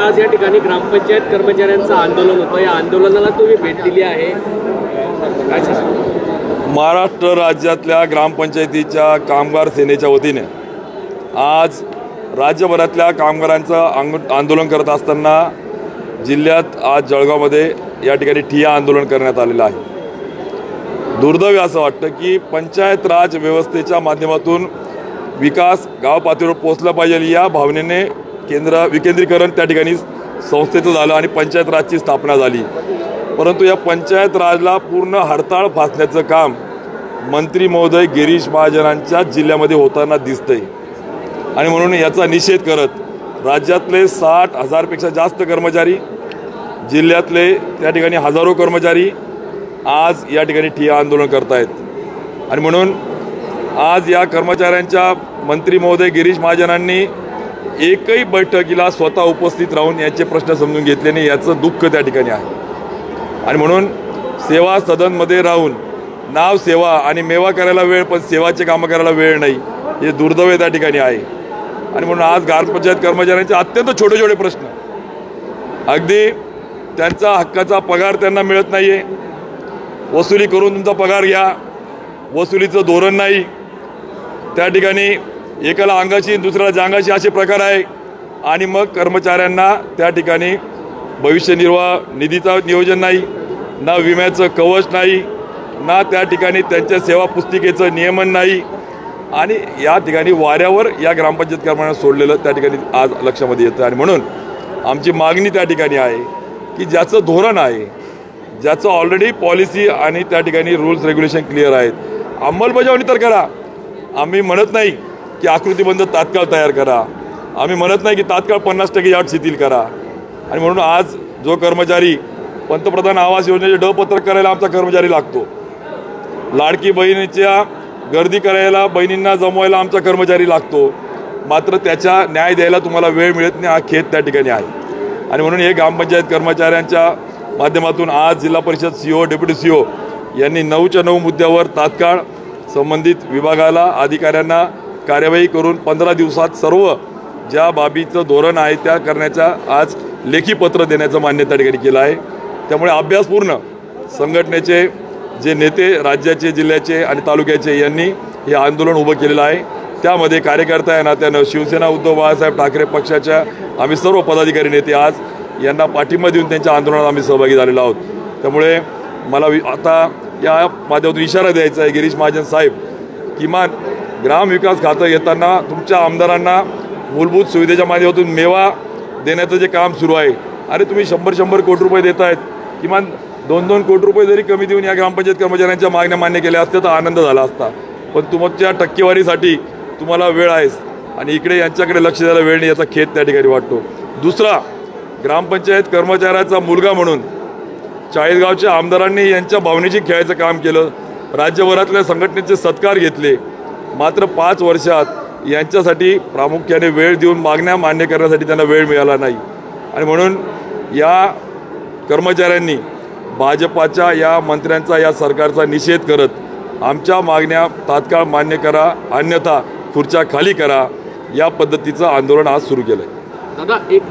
आज या ठिकाणी ग्रामपंचायत कर्मचाऱ्यांचं आंदोलन होतं, या आंदोलनाला तुम्ही भेट दिली आहे, काय सांगता? महाराष्ट्र राज्यातल्या ग्रामपंचायतीच्या कामगार सेनेच्या वतीने आज राज्यभरातल्या कामगारांचं आंदोलन करत असताना जिल्ह्यात आज जळगावमध्ये या ठिकाणी ठिय्या आंदोलन करण्यात आलेलं आहे। दुर्दैव असं वाटतं की पंचायत राज व्यवस्थेच्या माध्यमातून विकास गाव पातळीवर पोहोचला पाहिजे या भावनेने विकेंद्रीकरण त्या ठिकाणी संस्थेचं झालं आणि पंचायत राजची स्थापना झाली। परंतु या पंचायत राजला पूर्ण हरताळ फासण्याचं काम मंत्री महोदय गिरीश महाजनांच्या जिल्ह्यामध्ये होताना दिसतंय आणि म्हणून याचा निषेध करत राज्यातले 60,000पेक्षा जास्त कर्मचारी, जिल्ह्यातले त्या ठिकाणी हजारो कर्मचारी आज या ठिकाणी ठिय्या आंदोलन करतायत। आणि म्हणून आज या कर्मचाऱ्यांच्या मंत्री महोदय गिरीश महाजनांनी एकही बैठकीला स्वतः उपस्थित राहून याचे प्रश्न समजून घेतले नाही, याचं दुःख त्या ठिकाणी आहे। आणि म्हणून सेवा सदनमध्ये राहून नाव सेवा आणि मेवा करायला वेळ पण सेवाचे कामं करायला वेळ नाही, हे दुर्दैव त्या ठिकाणी आहे। आणि म्हणून आज ग्रामपंचायत कर्मचाऱ्यांचे अत्यंत छोटे छोटे प्रश्न, अगदी त्यांचा हक्काचा पगार त्यांना मिळत नाही आहे, वसुली करून तुमचा पगार घ्या, वसुलीचं धोरण नाही, त्या ठिकाणी एकाला अंगाशी दुसऱ्याला जांगाशी असे प्रकार आहे। आणि मग कर्मचाऱ्यांना त्या ठिकाणी भविष्य निर्वाह निधीचं नियोजन नाही, ना विम्याचं कवच नाही, ना त्या ठिकाणी त्यांच्या सेवा पुस्तिकेचं नियमन नाही आणि या ठिकाणी वाऱ्यावर या ग्रामपंचायत कर्मचाऱ्यांना सोडलेलं त्या ठिकाणी आज लक्षामध्ये येतं। आणि म्हणून आमची मागणी त्या ठिकाणी आहे की ज्याचं धोरण आहे, ज्याचं ऑलरेडी पॉलिसी आणि त्या ठिकाणी रूल्स रेग्युलेशन क्लिअर आहेत, अंमलबजावणी तर करा। आम्ही म्हणत नाही की आकृतीबंध तात्काळ तयार करा, आम्ही म्हणत नाही की तात्काळ 50% यार्ड शिथिल करा। आणि म्हणून आज जो कर्मचारी पंतप्रधान आवास योजनेचे ड पत्रक करायला आमचा कर्मचारी लागतो, लाडकी बहिणीच्या गर्दी करायला बहिणींना जमवायला आमचा कर्मचारी लागतो, मात्र त्याचा न्याय द्यायला तुम्हाला वेळ मिळत नाही, हा खेद त्या ठिकाणी आहे। आणि म्हणून हे ग्रामपंचायत कर्मचाऱ्यांच्या माध्यमातून आज जिल्हा परिषद CO डेप्युटी CO यांनी 9च्या 9 मुद्द्यावर तात्काळ संबंधित विभागाला अधिकाऱ्यांना कार्यवाही करून 15 दिवसात सर्व ज्या बाबीचं धोरण आहे त्या करण्याचा आज लेखी पत्र देण्याचं मान्य त्या ठिकाणी केलं आहे। त्यामुळे अभ्यासपूर्ण संघटनेचे जे नेते राज्याचे, जिल्ह्याचे आणि तालुक्याचे यांनी हे आंदोलन उभं केलेलं आहे। त्यामध्ये कार्यकर्ता या नात्यानं शिवसेना उद्धव बाळासाहेब ठाकरे पक्षाच्या आम्ही सर्व पदाधिकारी नेते आज यांना पाठिंबा देऊन त्यांच्या आंदोलनात आम्ही सहभागी झालेलो आहोत। त्यामुळे मला आता या माध्यमातून इशारा द्यायचा आहे गिरीश महाजन साहेब, किमान ग्रामविकास खातं घेताना तुमच्या आमदारांना मूलभूत सुविधेच्या माध्यमातून मेवा देण्याचं जे काम सुरू आहे, अरे तुम्ही 100 कोटी रुपये देत आहेत, किमान 2 कोटी रुपये जरी कमी देऊन या ग्रामपंचायत कर्मचाऱ्यांच्या मागण्या मान्य केल्या असत्या तर आनंद झाला असता। पण तुमच्या टक्केवारीसाठी तुम्हाला वेळ आहेस आणि इकडे यांच्याकडे लक्ष द्यायला वेळ नाही, याचा खेद त्या ठिकाणी वाटतो। दुसरा, ग्रामपंचायत कर्मचाऱ्याचा मुलगा म्हणून चाळीसगावच्या आमदारांनी यांच्या भावनेशी खेळायचं काम केलं, राज्यभरातल्या संघटनेचे सत्कार घेतले, मात्र 5 वर्षात यांच्यासाठी प्रामुख्याने वेळ देऊन मागण्या मान्य करण्यासाठी त्यांना वेळ मिळाला नाही। आणि म्हणून या कर्मचाऱ्यांनी भाजपाच्या या मंत्र्यांचा, या सरकारचा निषेध करत आमच्या मागण्या तात्काळ मान्य करा, अन्यथा खुर्च्या खाली करा, या पद्धतीचं आंदोलन आज सुरू केलं आहे। दादा, एक